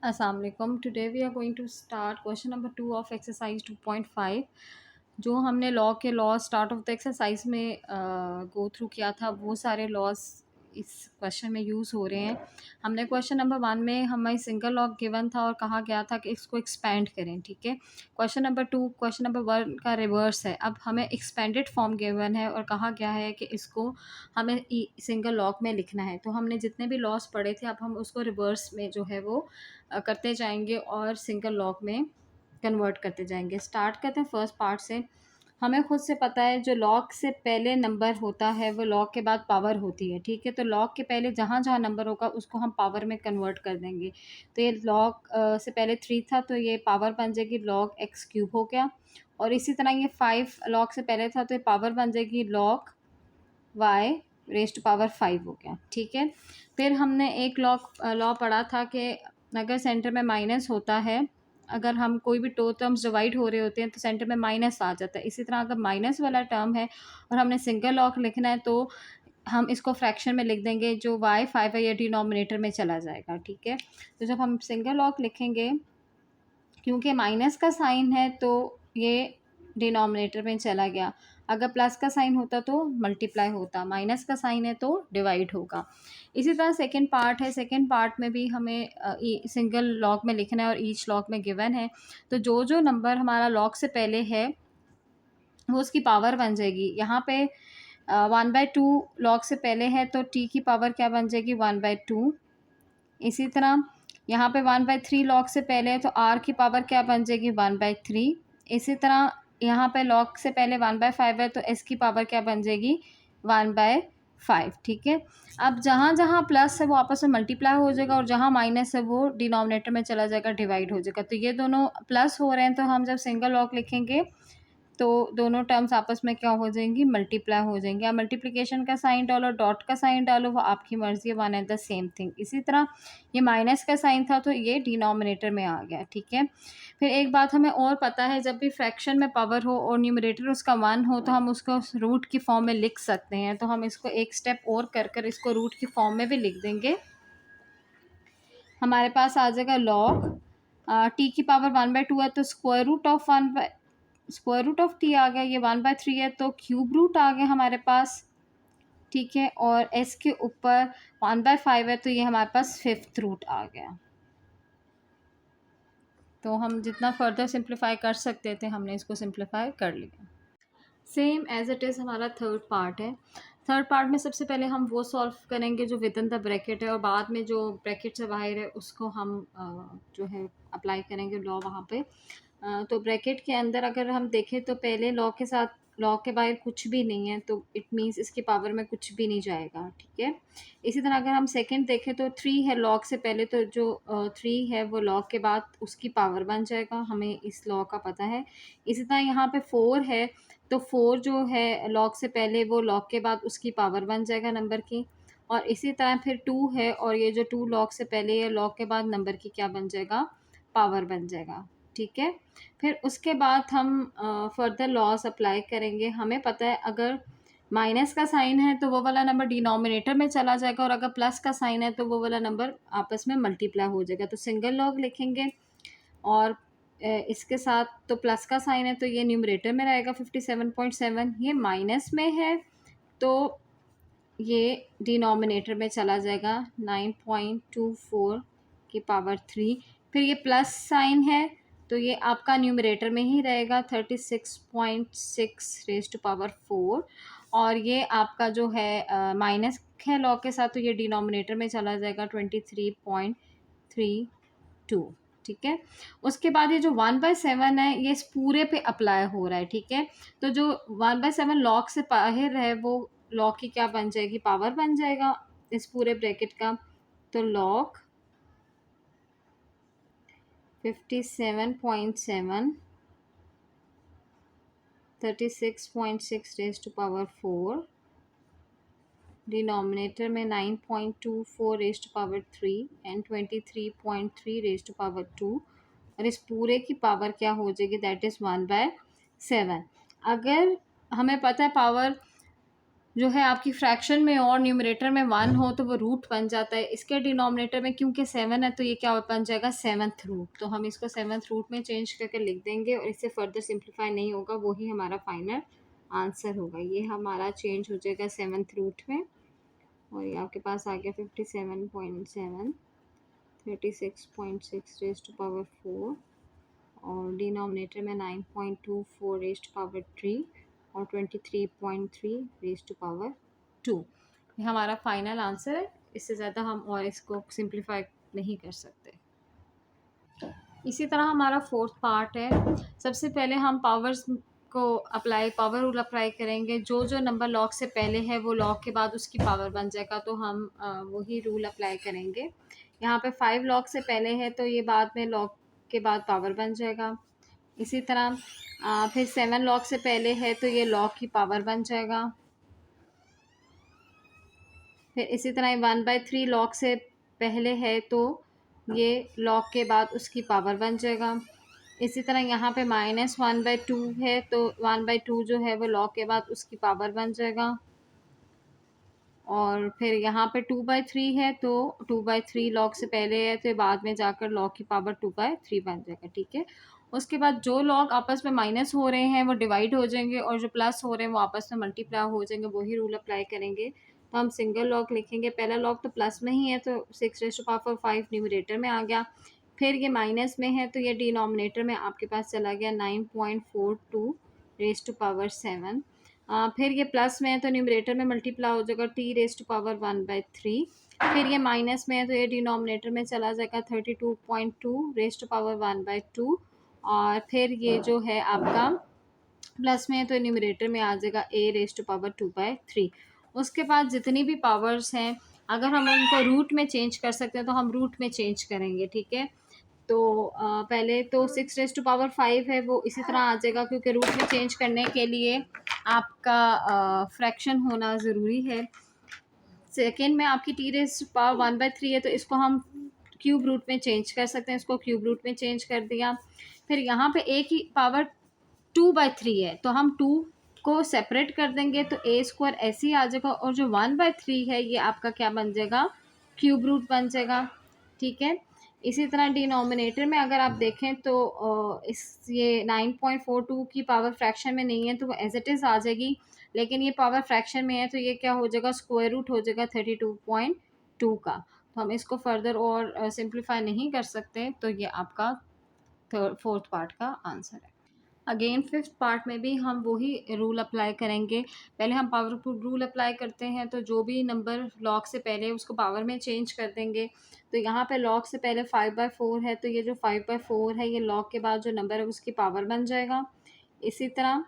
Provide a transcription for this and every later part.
Assalamu alaikum. Today we are going to start question number 2 of exercise 2.5. जो हमने law start of the exercise में go through किया था, वो सारे लॉस इस क्वेश्चन में यूज़ हो रहे हैं. हमने क्वेश्चन नंबर 1 में हमें सिंगल लॉ गिवन था और कहा गया था कि इसको एक्सपेंड करें. ठीक है. क्वेश्चन नंबर 2 क्वेश्चन नंबर 1 का रिवर्स है. अब हमें एक्सपेंडेड फॉर्म गिवन है और कहा गया है कि इसको हमें सिंगल लॉक में लिखना है. तो हमने जितने भी लॉस पढ़े थे, अब हम उसको रिवर्स में जो है वो करते जाएंगे और सिंगल लॉक में कन्वर्ट करते जाएंगे. स्टार्ट करते हैं फर्स्ट पार्ट से. हमें खुद से पता है जो लॉक से पहले नंबर होता है वो लॉक के बाद पावर होती है. ठीक है. तो लॉक के पहले जहाँ जहाँ नंबर होगा उसको हम पावर में कन्वर्ट कर देंगे. तो ये लॉक से पहले 3 था तो ये पावर बन जाएगी लॉक एक्स क्यूब हो गया. और इसी तरह ये 5 लॉक से पहले था तो ये पावर बन जाएगी log y raise to power 5 हो गया. ठीक है. फिर हमने एक लॉ पढ़ा था कि अगर सेंटर में माइनस होता है, अगर हम कोई भी टू टर्म्स डिवाइड हो रहे होते हैं तो सेंटर में माइनस आ जाता है. इसी तरह अगर माइनस वाला टर्म है और हमने सिंगल लॉक लिखना है तो हम इसको फ्रैक्शन में लिख देंगे. जो वाई 5 है ये डिनोमिनेटर में चला जाएगा. ठीक है. तो जब हम सिंगल लॉक लिखेंगे, क्योंकि माइनस का साइन है तो ये डिनोमिनेटर में चला गया. अगर प्लस का साइन होता तो मल्टीप्लाई होता, माइनस का साइन है तो डिवाइड होगा. इसी तरह सेकंड पार्ट है. सेकंड पार्ट में भी हमें सिंगल लॉक में लिखना है और ईच लॉक में गिवन है. तो जो जो नंबर हमारा लॉक से पहले है वो उसकी पावर बन जाएगी. यहाँ पे 1/2 लॉक से पहले है तो टी की पावर क्या बन जाएगी 1/2. इसी तरह यहाँ पे 1/3 लॉक से पहले है तो आर की पावर क्या बन जाएगी 1/3. इसी तरह यहाँ पे लॉक से पहले 1/5 है तो एस की पावर क्या बन जाएगी 1/5. ठीक है. अब जहाँ जहाँ प्लस है वो आपस में मल्टीप्लाई हो जाएगा और जहाँ माइनस है वो डिनोमिनेटर में चला जाएगा, डिवाइड हो जाएगा. तो ये दोनों प्लस हो रहे हैं तो हम जब सिंगल लॉक लिखेंगे तो दोनों टर्म्स आपस में क्या हो जाएंगी मल्टीप्लाई हो जाएंगी. आप मल्टीप्लिकेशन का साइन डालो, डॉट का साइन डालो, वो आपकी मर्जी है, one and the same thing. इसी तरह ये माइनस का साइन था तो ये डिनोमिनेटर में आ गया. ठीक है. फिर एक बात हमें और पता है, जब भी फ्रैक्शन में पावर हो और न्यूमरेटर उसका 1 हो तो हम उसको रूट की फॉर्म में लिख सकते हैं. तो हम इसको एक स्टेप और कर इसको रूट की फॉर्म में भी लिख देंगे. हमारे पास आ जाएगा लॉग टी की पावर 1/2 है तो स्क्वायर रूट ऑफ टी आ गया. ये 1/3 है तो क्यूब रूट आ गया हमारे पास. ठीक है. और एस के ऊपर 1/5 है तो ये हमारे पास फिफ्थ रूट आ गया. तो हम जितना फर्दर सिंप्लीफाई कर सकते थे हमने इसको सिंप्लीफाई कर लिया. सेम एज इट इज़ हमारा थर्ड पार्ट है. थर्ड पार्ट में सबसे पहले हम वो सॉल्व करेंगे जो विद इन द ब्रैकेट है और बाद में जो ब्रैकेट से बाहर है उसको हम जो है अप्लाई करेंगे लॉ वहाँ पे. तो ब्रैकेट के अंदर अगर हम देखें तो पहले लॉ के साथ लॉ के बाहर कुछ भी नहीं है तो इट मीन्स इसकी पावर में कुछ भी नहीं जाएगा. ठीक है. इसी तरह अगर हम सेकंड देखें तो 3 है लॉग से पहले, तो जो 3 है वो लॉग के बाद उसकी पावर बन जाएगा, हमें इस लॉ का पता है. इसी तरह यहाँ पे 4 है तो 4 जो है लॉग से पहले वो लॉग के बाद उसकी पावर बन जाएगा नंबर की. और इसी तरह फिर 2 है और ये जो 2 लॉग से पहले है लॉग के बाद नंबर की क्या बन जाएगा पावर बन जाएगा. ठीक है. फिर उसके बाद हम फर्दर लॉस अप्लाई करेंगे. हमें पता है अगर माइनस का साइन है तो वो वाला नंबर डिनोमिनेटर में चला जाएगा और अगर प्लस का साइन है तो वो वाला नंबर आपस में मल्टीप्लाई हो जाएगा. तो सिंगल लॉग लिखेंगे और इसके साथ तो प्लस का साइन है तो ये न्यूमरेटर में रहेगा 57.7. ये माइनस में है तो ये डिनोमिनेटर में चला जाएगा 9.24 की पावर 3. फिर ये प्लस साइन है तो ये आपका न्यूमरेटर में ही रहेगा 36.6 रेज टू पावर 4. और ये आपका जो है माइनस है लॉ के साथ तो ये डिनोमिनेटर में चला जाएगा 23.32. ठीक है. उसके बाद ये जो 1/7 है ये इस पूरे पे अप्लाई हो रहा है. ठीक है. तो जो 1/7 लॉग से बाहर है वो लॉग की क्या बन जाएगी पावर बन जाएगा इस पूरे ब्रैकेट का. तो log 57.7 36.6 raise to power 4 denominator में 9.24 raise to power 3 and 23.3 raise to power 2 और इस पूरे की पावर क्या हो जाएगी दैट इज़ 1/7. अगर हमें पता है पावर जो है आपकी फ्रैक्शन में और न्यूमरेटर में 1 हो तो वो रूट बन जाता है। इसके डिनोमिनेटर में क्योंकि 7 है तो ये क्या बन जाएगा, 7th रूट। तो हम इसको 7th रूट में चेंज करके लिख देंगे और इससे फर्दर सिंप्लीफाई नहीं होगा, वही हमारा फाइनल आंसर होगा। ये हमारा चेंज हो जाएगा 7th रूट में और ये आपके पास आ गया 57.7, 36.6 रेज़ टू पावर 4 और डिनोमिनेटर में 9.24 रेज़ टू पावर 3 और 23.3 रेज़ टू पावर 2। ये हमारा फाइनल आंसर है। इससे ज़्यादा हम और इसको सिंप्लीफाई नहीं कर सकते। इसी तरह हमारा फोर्थ पार्ट है। सबसे पहले हम पावर्स को पावर रूल अप्लाई करेंगे। जो जो नंबर लॉग से पहले है वो लॉग के बाद उसकी पावर बन जाएगा, तो हम वही रूल अप्लाई करेंगे। यहाँ पे 5 लॉग से पहले है तो ये बाद में लॉग के बाद पावर बन जाएगा। इसी तरह फिर 7 लॉग से पहले है तो ये लॉग की पावर बन जाएगा। फिर इसी तरह 1/3 लॉग से पहले है तो ये लॉग के बाद उसकी पावर बन जाएगा। इसी तरह यहाँ पे -1/2 है तो 1/2 जो है वो लॉग के बाद उसकी पावर बन जाएगा। और फिर यहाँ पे 2/3 है तो 2/3 लॉग से पहले है तो बाद में जाकर लॉग की पावर 2/3 बन जाएगा। ठीक है, उसके बाद जो लॉग आपस में माइनस हो रहे हैं वो डिवाइड हो जाएंगे और जो प्लस हो रहे हैं वो आपस में मल्टीप्लाई हो जाएंगे। वही रूल अप्लाई करेंगे। तो हम सिंगल लॉग लिखेंगे। पहला लॉग तो प्लस में ही है तो 6 रेज़ टू पावर 5 न्यूमरेटर में आ गया। फिर ये माइनस में है तो ये डिनोमिनेटर में आपके पास चला गया 9.42 रेज़ टू पावर 7। फिर ये प्लस में है तो न्यूमरेटर में मल्टीप्लाई हो जाएगा t रेज़ टू पावर 1/3। फिर ये माइनस में है तो ये डिनोमिनेटर में चला जाएगा 32.2 रेज़ टू पावर 1/2। और फिर ये जो है आपका प्लस में है तो न्यूमरेटर में आ जाएगा a रेज़ टू पावर 2/3। उसके बाद जितनी भी पावर्स हैं अगर हम उनको रूट में चेंज कर सकते हैं तो हम रूट में चेंज करेंगे। ठीक है, तो पहले तो 6 रेज़ टू पावर 5 है वो इसी तरह आ जाएगा क्योंकि रूट में चेंज करने के लिए आपका फ्रैक्शन होना ज़रूरी है। सेकेंड में आपकी t रेज़ टू पावर 1/3 है तो इसको हम क्यूब रूट में चेंज कर सकते हैं। इसको क्यूब रूट में चेंज कर दिया। फिर यहाँ पे a की पावर 2/3 है तो हम 2 को सेपरेट कर देंगे तो a स्क्वायर ऐसे ही आ जाएगा और जो 1/3 है ये आपका क्या बन जाएगा, क्यूब रूट बन जाएगा। ठीक है, इसी तरह डिनोमिनेटर में अगर आप देखें तो ये 9.42 की पावर फ्रैक्शन में नहीं है तो वो एज इट इज़ आ जाएगी। लेकिन ये पावर फ्रैक्शन में है तो ये क्या हो जाएगा, स्क्वायर रूट हो जाएगा 32.2 का। तो हम इसको फर्दर और सिंप्लीफाई नहीं कर सकते। तो ये आपका फोर्थ पार्ट का आंसर है। अगेन फिफ्थ पार्ट में भी हम वही रूल अप्लाई करेंगे। पहले हम पावरफुल रूल अप्लाई करते हैं तो जो भी नंबर लॉग से पहले है उसको पावर में चेंज कर देंगे। तो यहाँ पे लॉग से पहले 5/4 है तो ये जो 5/4 है ये लॉग के बाद जो नंबर है उसकी पावर बन जाएगा। इसी तरह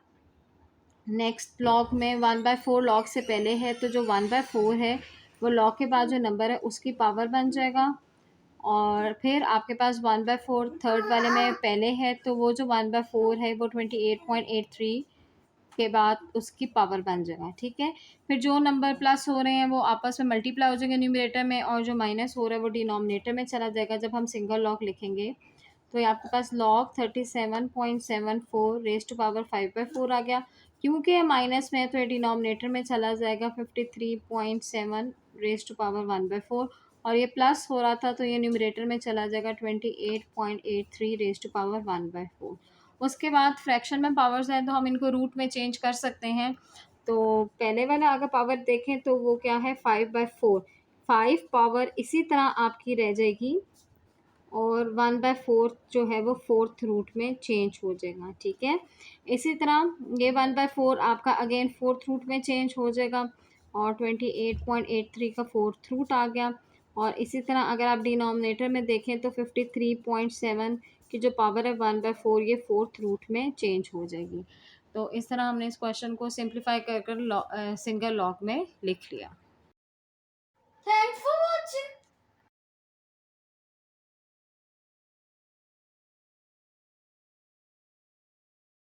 नेक्स्ट लॉग में 1/4 लॉग से पहले है तो जो 1/4 है वो लॉग के बाद जो नंबर है उसकी पावर बन जाएगा। और फिर आपके पास 1/4 थर्ड वाले में पहले है तो वो जो 1/4 है वो 28.83 के बाद उसकी पावर बन जाएगा। ठीक है, फिर जो नंबर प्लस हो रहे हैं वो आपस में मल्टीप्लाई हो जाएंगे न्यूमरेटर में और जो माइनस हो रहा है वो डिनोमिनेटर में चला जाएगा। जब हम सिंगल लॉग लिखेंगे तो ये आपके पास लॉग 37.74 रेज़ टू पावर 5/4 आ गया। क्योंकि ये माइनस में है तो ये डिनोमिनेटर में चला जाएगा 53.7 रेज़ टू पावर 1/4 और ये प्लस हो रहा था तो ये न्यूमरेटर में चला जाएगा 28.83 रेज़ टू पावर 1/4। उसके बाद फ्रैक्शन में पावर्स हैं तो हम इनको रूट में चेंज कर सकते हैं। तो पहले वाला अगर पावर देखें तो वो क्या है, 5/4। 5 पावर इसी तरह आपकी रह जाएगी और 1/4 जो है वो फोर्थ रूट में चेंज हो जाएगा। ठीक है, इसी तरह ये 1/4 आपका अगेन फोर्थ रूट में चेंज हो जाएगा और 28.83 का फोर्थ रूट आ गया। और इसी तरह अगर आप डिनोमिनेटर में देखें तो 53.7 की जो पावर है 1/4 ये फोर्थ रूट में चेंज हो जाएगी। तो इस तरह हमने इस क्वेश्चन को सिंप्लीफाई कर सिंगल लॉग में लिख लिया। थैंक्स